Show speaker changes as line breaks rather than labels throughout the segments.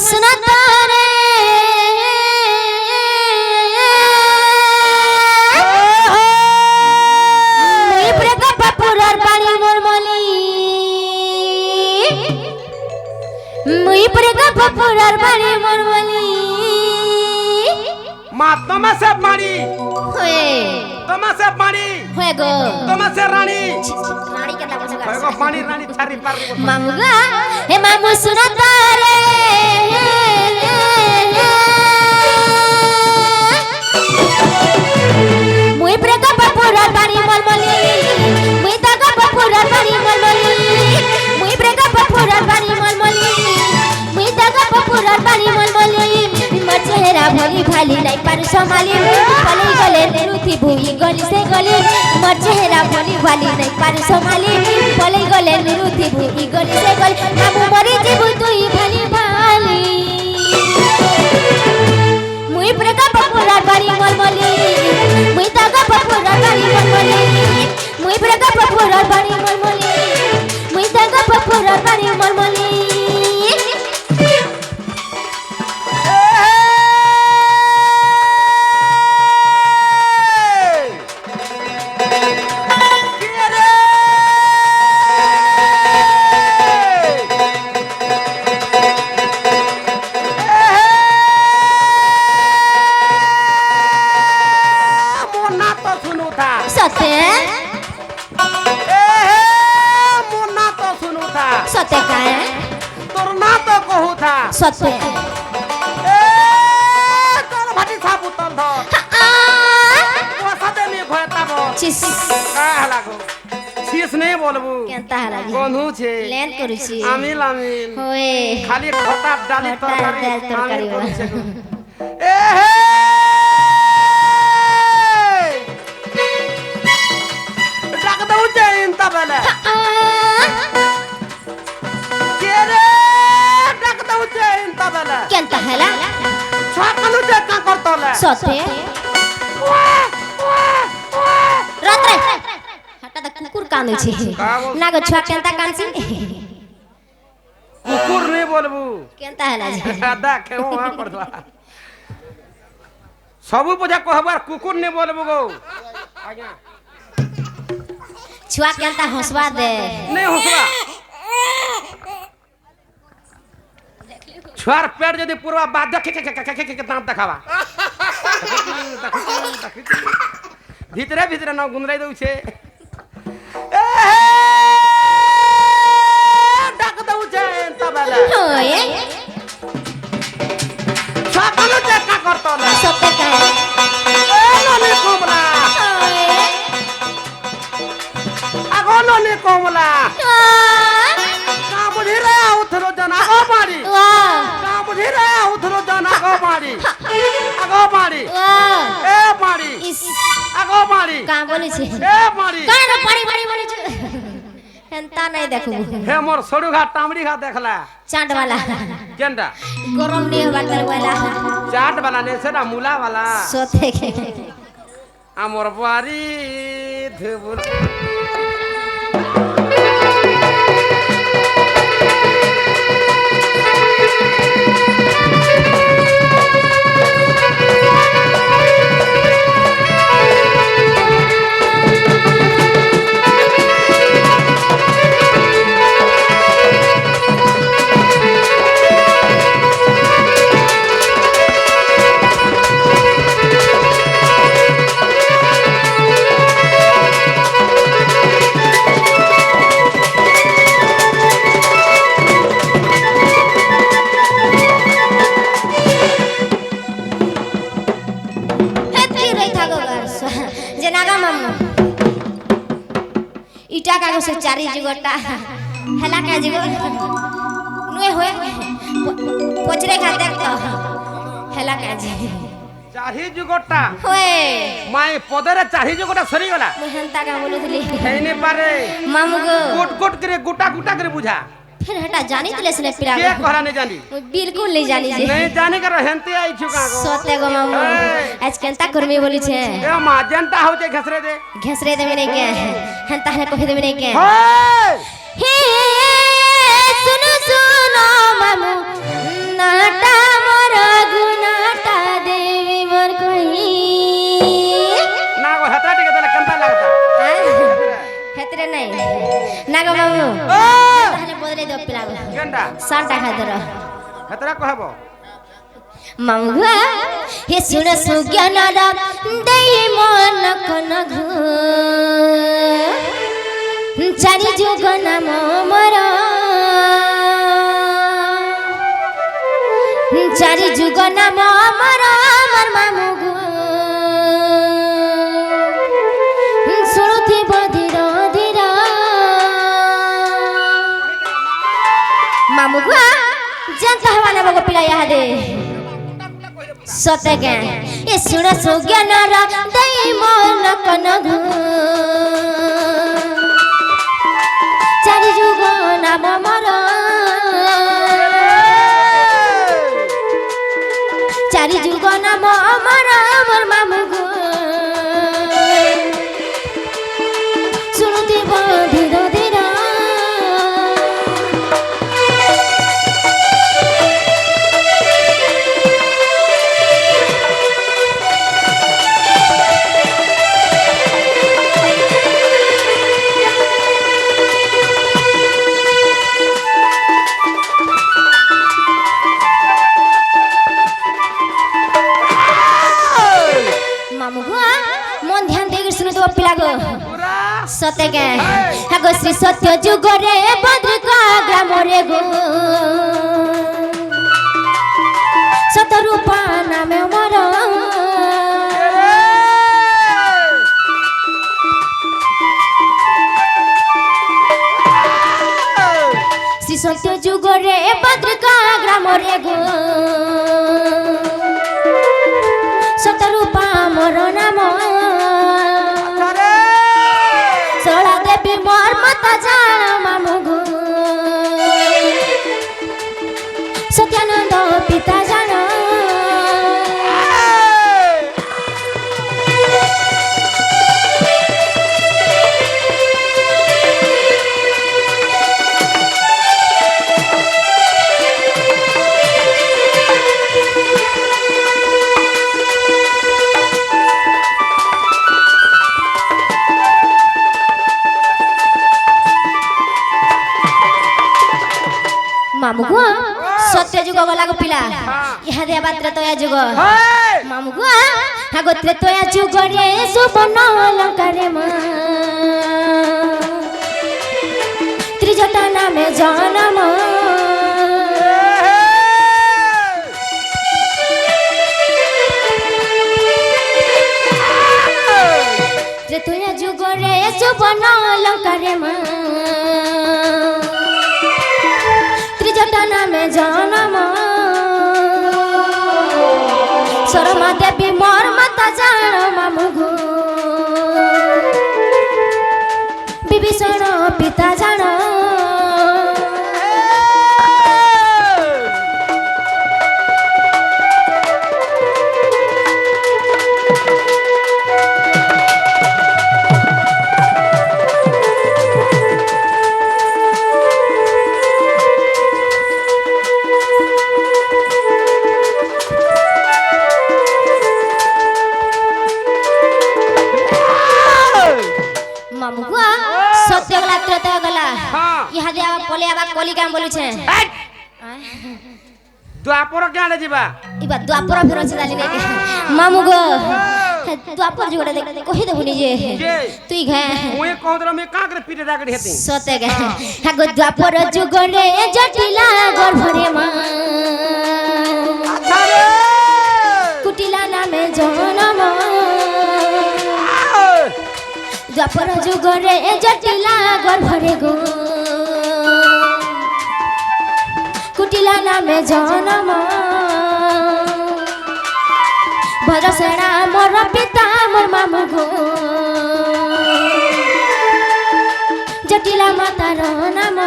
सुना तारे मुई प्रेका पपुरार पानी मलमली मुई प्रेका पपुरार पानी मलमली
माँ तुम्हें से पानी
होए
तुम्हें से पानी
होए गो
तुम्हें से रानी
रानी कता बोल
होए गो पानी रानी थारी पार
मामुगा हे मामू सुना तारे मुई प्रेका पपुरार पानी मलमली मुई ताका पपुरार पानी मलमली मुई प्रेका पपुरार पानी मलमली मुई ताका पपुरार पानी मलमली मोर चेहरा भली भाली नहीं पार संभाली पलई गले निरुति भूई गली से गली मोर चेहरा भली भाली नहीं पार संभाली पलई गले निरुति भूई गली से गली मामू मरी जीबू तुई भाली भाली मुई प्रेका पपुरार पानी मलमली मुई ताका पपुरार पानी मलमली मुई प्रेका पपुरार पानी मलमली मुई ताका पपुरार पानी मलमली सत्य का है
तोर ना तो कहू था
सत्य
तोर भाटी था पुतल धर वो सते नहीं भयता बो
चिस
का लागो शीश नहीं बोलबू
केनता हला
कोनहु छे
लेन करूची
आमिल आमिल
होए
खाली खोटा डाली तरकारी
तरकारी
ए हे डाक दऊ जे इंता बेले
केनता हला
छाकलु जे का करतले
सत्य रात्रे हटा द कुकुर कानु छी नागो छुआ केनता कानसी
कुकुर नहीं बोलबू
केनता हला
दादा केहू हां कर दवा सबु बुझा कहबार कुकुर नहीं बोलबू गो आज्ञा
छुआ केनता हंसवा दे
नहीं हंसवा छुआर पेट यदि पूर्वा बाद देख के दांत देखावा भीतरे भीतरे न गुंदराई दउ छे ए डाक दउ छे तबला
होए
छाकलु जे का करतले
सत्य का
ए ननी कोमला
होए
आगो ननी कोमला का बुझिरा उथरो जना ओ मारी
वाह
का बुझिरा उथरो जना ओ मारी आगो मारी
वाह
ए मारी
इस
आगो मारी
का बोले छे
ए मारी
कान पड़ी पड़ी बोले छे हेनता नहीं देखू
हे मोर सड़ू घाट टामड़ी घाट देखला
चाट वाला
केंडा
गरम नहीं बाटर वाला
चाट वाला ने से ना मूला वाला
सोते के
आमोर बारी धुबुल
इटा कागो से चारी जुगटा हला का जुग नुए होए पोचरे खा देख तो हला का जी
चाही जुगटा
होए
माय पदरे चाही जुगटा सरी गला
मोहनता का बोलुतली
हेने पारे
मामू गो
कोट कोट करे गोटा गोटा करे बुझा
फिर हटा जानी तले सने पिरा
के कहरा नहीं जानी
बिल्कुल नहीं जानी जी
नहीं जाने कर हेंते आई छुका गो
सोते गो मामू आज केनता करमी बोली छे
ए मां जनता हो जे घसरे दे
घेसरे दे में नहीं के हंता है कहि दे में नहीं के
हे
हे सुनो सुनो मामू ना
केंडा
साटा खादर
हेतरा कहब
मामुआ हे सुन सुज्ञान देई मन कन चारि जुग नाम मर चारि जुग नाम मर मर मामु गो सुनुथि बधिर धीर मामु गो जानता हवाना बगो पिला यहाँ दे सतगे ये सुन सुज्ञान देई मन कन चारि जुग नाम मर चारि जुग नाम मर मोर मामु गो सुनुथि बधिर धीर सतेगे हागो श्री सत्य जुग रे बद्रिका ग्राम रे गो सतरूपा नामे मोर श्री सत्य जुग रे बद्रिका ग्राम रे गो सतरूपा मोर नाम मोर माता जान मामु गो सत्यानंद पिता जान मामु गो सत्य जुग गला गो पिला यहाँ दे बात्र तया जुग मामु गो हागो त्रेतया जुग रे सुवर्ण अलंकार मा त्रिजटा नामे जन्म त्रेतया जुग रे सुवर्ण अलंकार मा त्रिजटा नामे जन्म शर्मा देवी मोर माता जान मामु गो विभीषण पिता जान सत्य गला त्रेता गला यहाँ दे आवा पले आवा कली काम बोलु छे
द्वापर केने जीवा
इबा द्वापर फेर छ दाली ने मामु गो द्वापर जुगडा देख कहि देबुनी जे तुई घे
ओए कहदर में का करे पीटे दागड़ी हेती
सत्य गे हागो द्वापर जुग रे जटिला गर्भरे मा
अरे
कुटिला नामे जन्म द्वापर जुग रे जटिला गर्भरे गो कुटिला नामे जन्म भद्रसेना मोर पिता मोर मामु गो जटिला मातार नाम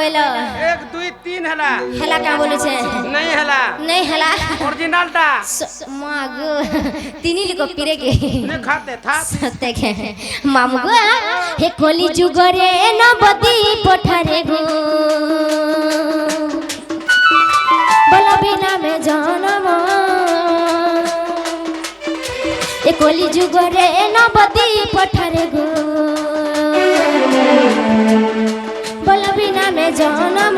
बोलो
1 2 3 हला
हेला का बोले छे
नहीं हला
नहीं हेला
ओरिजिनल टा
मागो तिनी लिको पिरे के
ने खाते था
सत्य के मामू गो हे कोली जुगरे नबदी पठारे गो बोला बिना में जन्म ए कोली जुगरे नबदी पठारे गो बोला बिना में जन्म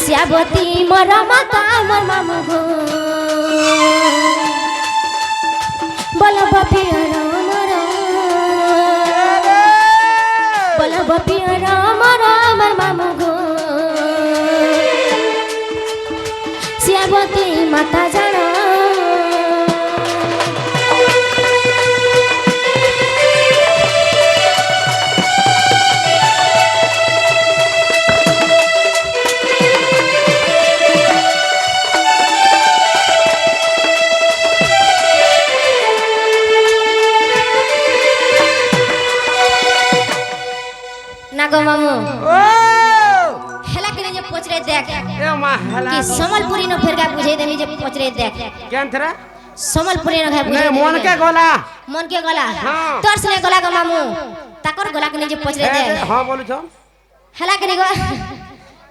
श्यावती मरम कामर मामू गो बोला बपिया राम बोला बपिया राम राम मामू गो श्यावती माता जाना नागो मामू
ओ
हेला के जे पोछ रे देख
ए मां हला
कि समलपुरी न फेर का बुझे देमी जे पोछ रे देख
केन थरा
समलपुरी न खाय बुझे
नहीं मन के गोला
मन के गला
हाँ।
तोर सने गला गो मामू ताकर गला के जे पोछ रे देख
हां बोलू छो
हेला के गो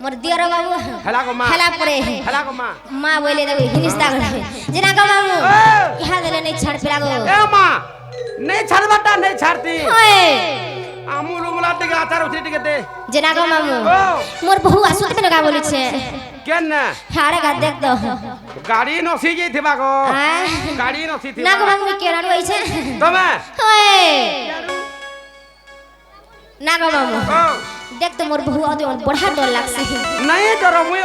मोर दियर बाबू
हला को मां
हेला परे
हला को मां
मां बोले दे हिनिस्ता गला जेना गो मामू इहा देले नहीं छाड़ पिला गो
ए मां नहीं छाड़बटा नहीं छाड़ती
ओए
আমু রুমলা থেকে আচার উঠে দিকে দে
जेना गो मामू
ও
मोर बहु आसुत में का बोले छे
কেন না
हारे का देख दो
গাড়ি নসি যাই থিবা গো
आ
গাড়ি নসি থিবা
ना गो मामू के रानी होई छे
তুমি
ओए ना गो मामू
ও
देख तो मोर बहु आदि बढ़ा डर लागसे
नहीं डरो मुई